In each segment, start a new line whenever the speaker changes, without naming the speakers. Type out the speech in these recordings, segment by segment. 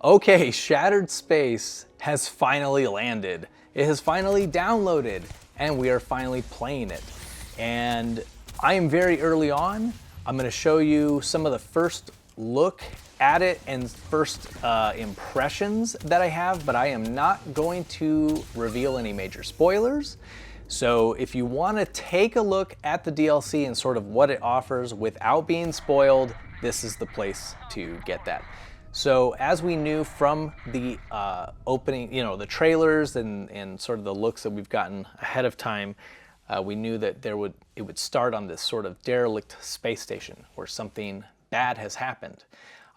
Okay, Shattered Space has finally landed. It has finally downloaded, and we are finally playing it. And I am very early on. I'm going to show you some of the first look at it and first impressions that I have, but I am not going to reveal any major spoilers. So if you want to take a look at the DLC and sort of what it offers without being spoiled, this is the place to get that. So as we knew from the opening, the trailers and sort of the looks that we've gotten ahead of time, we knew that it would start on this sort of derelict space station where something bad has happened.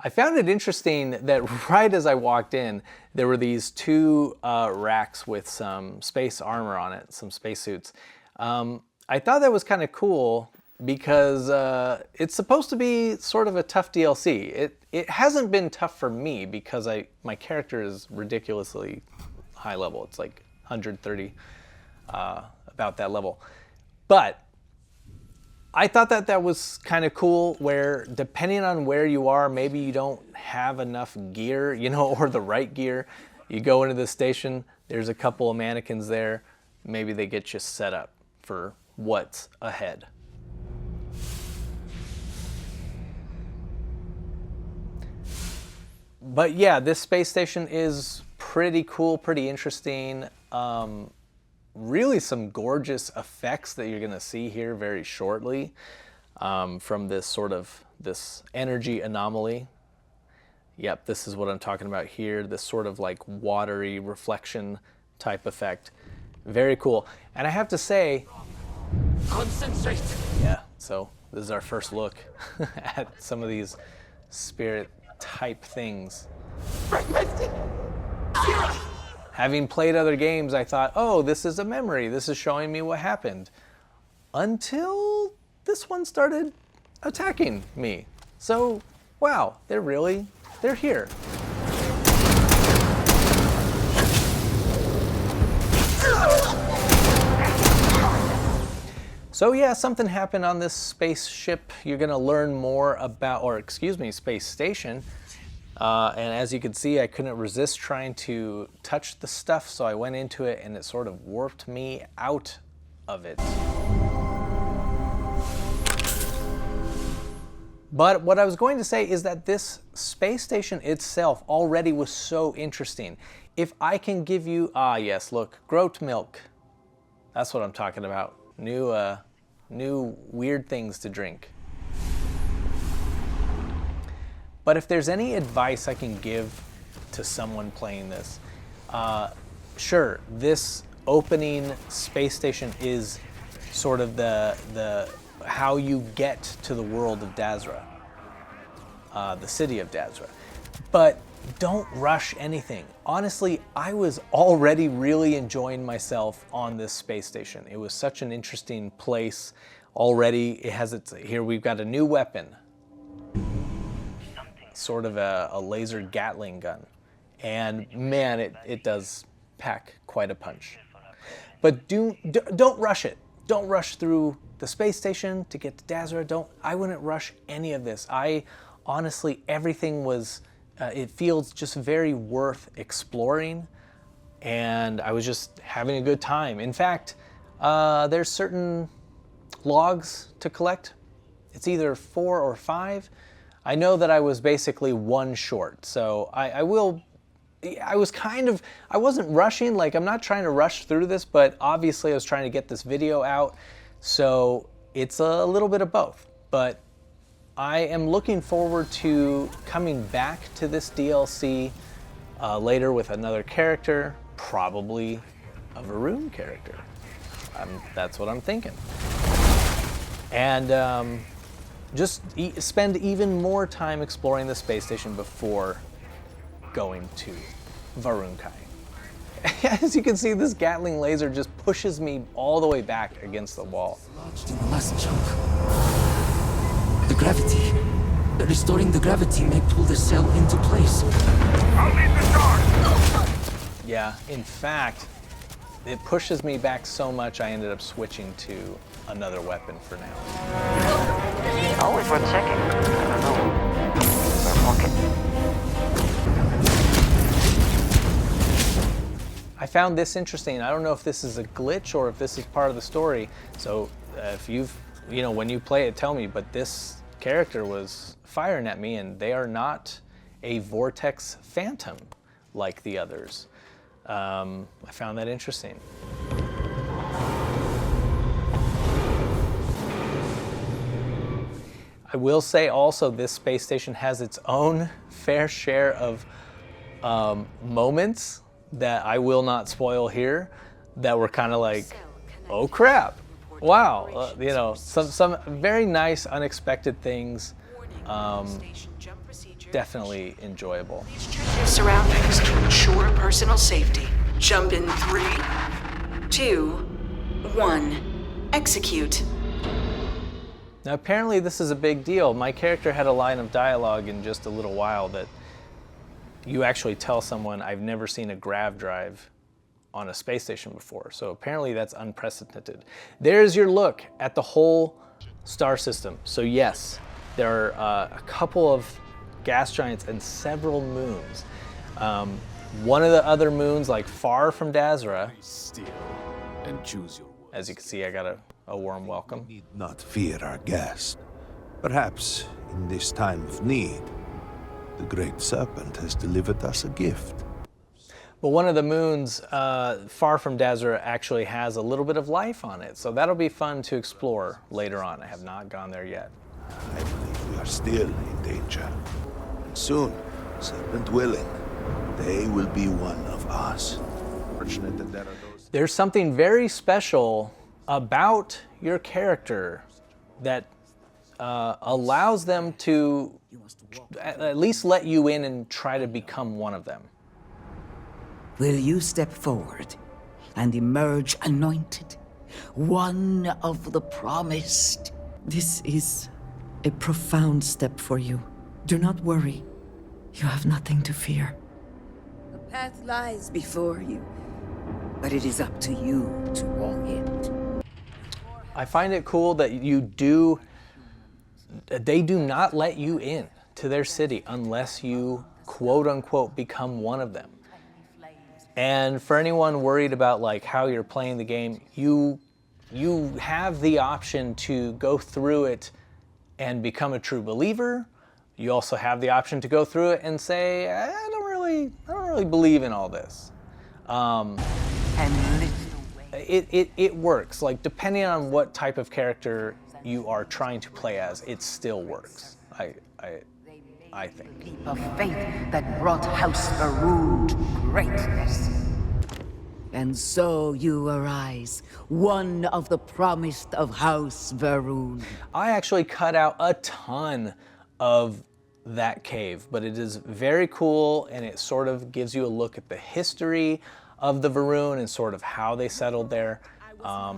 I found it interesting that right as I walked in, there were these two racks with some space armor on it, some spacesuits. I thought that was kind of cool because it's supposed to be sort of a tough DLC. It hasn't been tough for me because my character is ridiculously high level. It's like 130, about that level. But I thought that was kind of cool where depending on where you are, maybe you don't have enough gear, or the right gear. You go into the station, there's a couple of mannequins there. Maybe they get you set up for what's ahead. But yeah, this space station is pretty cool, pretty interesting. Really some gorgeous effects that you're going to see here very shortly from this energy anomaly. Yep, this is what I'm talking about here, this sort of like watery reflection type effect. Very cool. And I have to say, concentrate. Yeah, so this is our first look at some of these spirit type things. Having played other games, I thought, oh, this is a memory. This is showing me what happened. Until this one started attacking me. So, wow, they're here. So yeah, something happened on this spaceship. You're gonna learn more about, space station. And as you can see, I couldn't resist trying to touch the stuff, so I went into it and it sort of warped me out of it. But what I was going to say is that this space station itself already was so interesting. If I can give you, yes, look, goat milk. That's what I'm talking about. New weird things to drink. But if there's any advice I can give to someone playing this, sure, this opening space station is sort of the how you get to the world of Dazra, the city of Dazra. But don't rush anything. Honestly, I was already really enjoying myself on this space station. It was such an interesting place already. Here we've got a new weapon. Sort of a laser Gatling gun. And man, it does pack quite a punch. But don't rush it. Don't rush through the space station to get to Dazra. I wouldn't rush any of this. Honestly, everything was, it feels just very worth exploring. And I was just having a good time. In fact, there's certain logs to collect. It's either 4 or 5. I know that I was basically 1 short, so I wasn't rushing, like I'm not trying to rush through this, but obviously I was trying to get this video out, so it's a little bit of both. But I am looking forward to coming back to this DLC later with another character, probably a Varun character. That's what I'm thinking. And just spend even more time exploring the space station before going to Varunkai. As you can see, this Gatling laser just pushes me all the way back against the wall.
Lodged in the last chunk. The gravity. Restoring the gravity may pull the cell into place.
I'll lead the charge!
Yeah, in fact, it pushes me back so much I ended up switching to another weapon for now.
Always worth checking. I don't know. Or pocket.
found this interesting. I don't know if this is a glitch or if this is part of the story. So if you've, when you play it, tell me, but this character was firing at me, and they are not a vortex phantom like the others. I found that interesting. I will say also this space station has its own fair share of moments that I will not spoil here that were kind of like, oh crap, wow, some very nice unexpected things, definitely enjoyable.
Check your surroundings to ensure personal safety. Jump in 3, 2, 1. Execute.
Now apparently this is a big deal. My character had a line of dialogue in just a little while that you actually tell someone, I've never seen a grav drive on a space station before. So apparently that's unprecedented. There's your look at the whole star system. So yes, there are a couple of gas giants and several moons. One of the other moons, like far from Dazra,
Still, and choose your words.
as you can see, I got a warm welcome.
Need not fear our guest. Perhaps in this time of need, the great Serpent has delivered us a gift.
But one of the moons, far from Dazra, actually has a little bit of life on it. So that'll be fun to explore later on. I have not gone there yet.
I believe we are still in danger. And soon, Serpent willing, they will be one of us. Fortunate that there are those.
There's something very special about your character that allows them to at least let you in and try to become one of them.
Will you step forward and emerge anointed, one of the promised? This is a profound step for you. Do not worry. You have nothing to fear. The path lies before you, but it is up to you to walk it.
I find it cool that they do not let you in to their city unless you quote unquote become one of them. And for anyone worried about like how you're playing the game, you have the option to go through it and become a true believer. You also have the option to go through it and say, I don't really believe in all this. It works. Like depending on what type of character you are trying to play as, it still works. I think.
Leap of faith that brought House Varun to greatness. And so you arise, one of the promised of House Varun.
I actually cut out a ton of that cave, but it is very cool, and it sort of gives you a look at the history of the Varun and sort of how they settled there.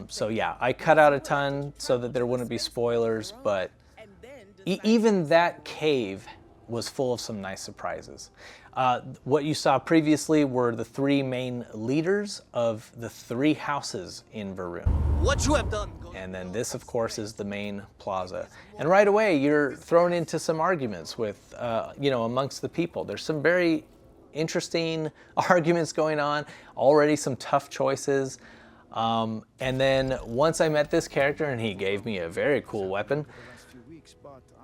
So yeah, I cut out a ton so that there wouldn't be spoilers, but even that cave was full of some nice surprises. What you saw previously were the 3 main leaders of the 3 houses in Varun.
What you have done.
And then this, of course, is the main plaza. And right away, you're thrown into some arguments with, amongst the people. There's some very interesting arguments going on, already some tough choices. And then once I met this character and he gave me a very cool weapon,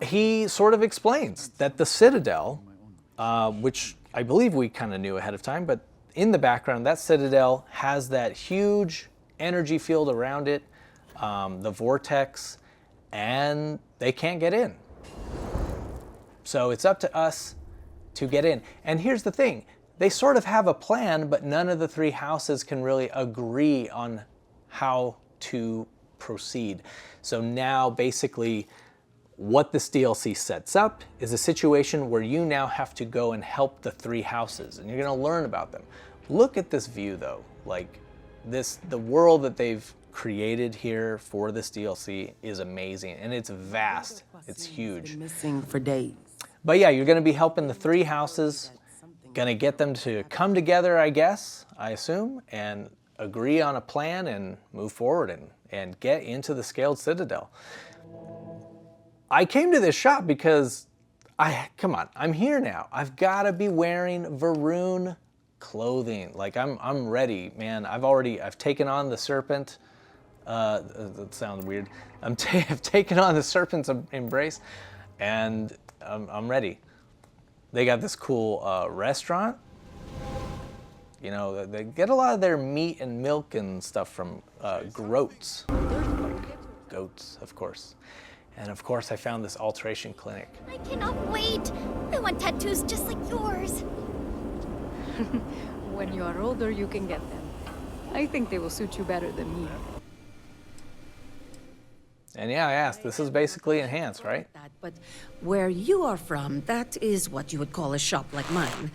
he sort of explains that the Citadel, which I believe we kind of knew ahead of time, but in the background, that Citadel has that huge energy field around it, the vortex, and they can't get in. So it's up to us to get in. And here's the thing, they sort of have a plan, but none of the 3 houses can really agree on how to proceed. So now basically what this DLC sets up is a situation where you now have to go and help the 3 houses, and you're gonna learn about them. Look at this view though, like the world that they've created here for this DLC is amazing, and it's vast, it's huge.
Missing for days.
But yeah, you're gonna be helping the 3 houses, gonna get them to come together, I guess, I assume, and agree on a plan and move forward and get into the Scaled Citadel. I came to this shop because, come on, I'm here now. I've gotta be wearing Varun clothing. Like I'm ready, man. I've taken on the Serpent. That sounds weird. I've taken on the Serpent's embrace, and I'm ready. They got this cool restaurant. You know, they get a lot of their meat and milk and stuff from groats. Like goats, of course. And of course, I found this alteration clinic.
I cannot wait. I want tattoos just like yours.
When you are older, you can get them. I think they will suit you better than me.
And yeah, I asked, this is basically enhanced, right?
But where you are from, that is what you would call a shop like mine.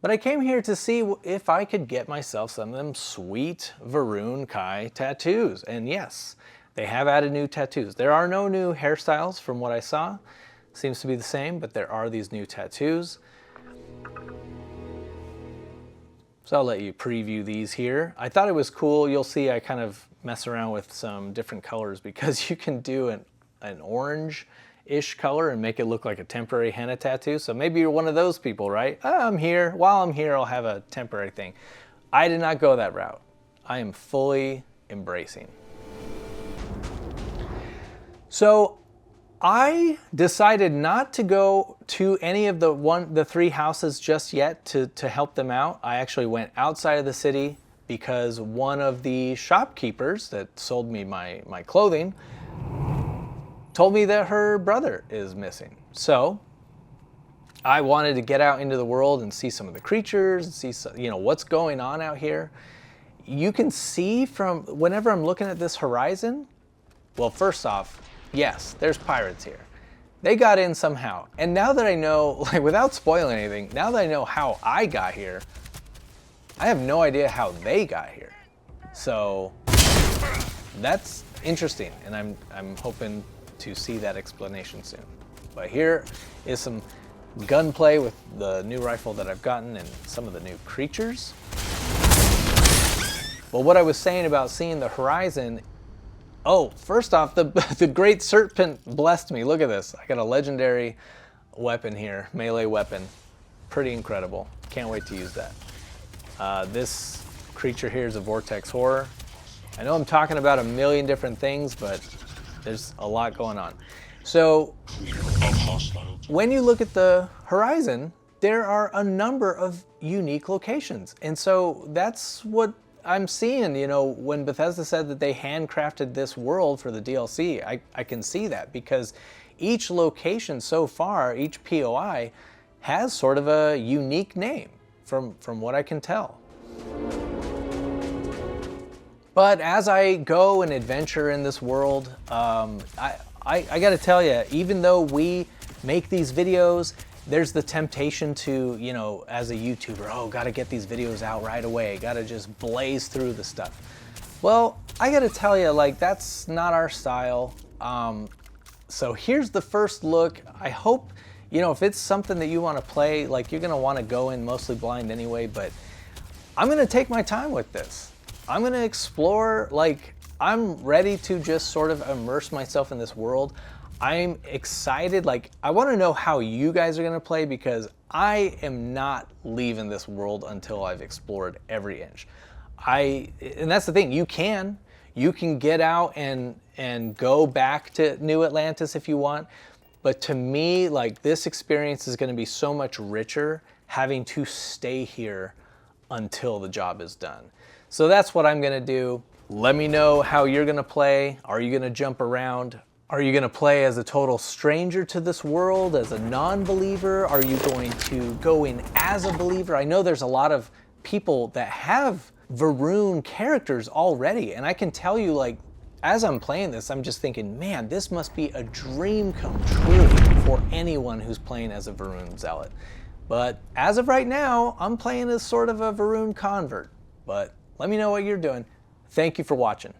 But I came here to see if I could get myself some of them sweet Varun Kai tattoos. And yes, they have added new tattoos. There are no new hairstyles from what I saw. Seems to be the same, but there are these new tattoos. So I'll let you preview these here. I thought it was cool. You'll see I kind of mess around with some different colors because you can do an orange-ish color and make it look like a temporary henna tattoo. So maybe you're one of those people, right? Oh, I'm here. While I'm here, I'll have a temporary thing. I did not go that route. I am fully embracing. So I decided not to go to any of the three houses just yet to help them out. I actually went outside of the city because one of the shopkeepers that sold me my clothing told me that her brother is missing. So I wanted to get out into the world and see some of the creatures and see some, what's going on out here. You can see from whenever I'm looking at this horizon, well, first off, yes, there's pirates here. They got in somehow. And now that I know, like without spoiling anything, now that I know how I got here, I have no idea how they got here. So that's interesting, and I'm hoping to see that explanation soon. But here is some gunplay with the new rifle that I've gotten and some of the new creatures. Well, what I was saying about seeing the horizon, oh, first off, the great Serpent blessed me. Look at this. I got a legendary weapon here, melee weapon. Pretty incredible. Can't wait to use that. This creature here is a Vortex Horror. I know I'm talking about a million different things, but there's a lot going on. So when you look at the horizon, there are a number of unique locations. And so that's what I'm seeing, when Bethesda said that they handcrafted this world for the DLC, I can see that because each location so far, each POI, has sort of a unique name from what I can tell. But as I go and adventure in this world, I gotta tell you, even though we make these videos, there's the temptation to, as a YouTuber, oh, gotta get these videos out right away, gotta just blaze through the stuff. Well, I gotta tell you, that's not our style. So here's the first look. I hope, if it's something that you wanna play, you're gonna wanna go in mostly blind anyway, but I'm gonna take my time with this. I'm gonna explore, I'm ready to just sort of immerse myself in this world. I'm excited, I wanna know how you guys are gonna play because I am not leaving this world until I've explored every inch. And that's the thing, you can get out and go back to New Atlantis if you want, but to me, this experience is gonna be so much richer having to stay here until the job is done. So that's what I'm gonna do. Let me know how you're gonna play. Are you gonna jump around? Are you gonna play as a total stranger to this world, as a non-believer? Are you going to go in as a believer? I know there's a lot of people that have Varun characters already, and I can tell you, as I'm playing this, I'm just thinking, man, this must be a dream come true for anyone who's playing as a Varun Zealot. But as of right now, I'm playing as sort of a Varun convert. But let me know what you're doing. Thank you for watching.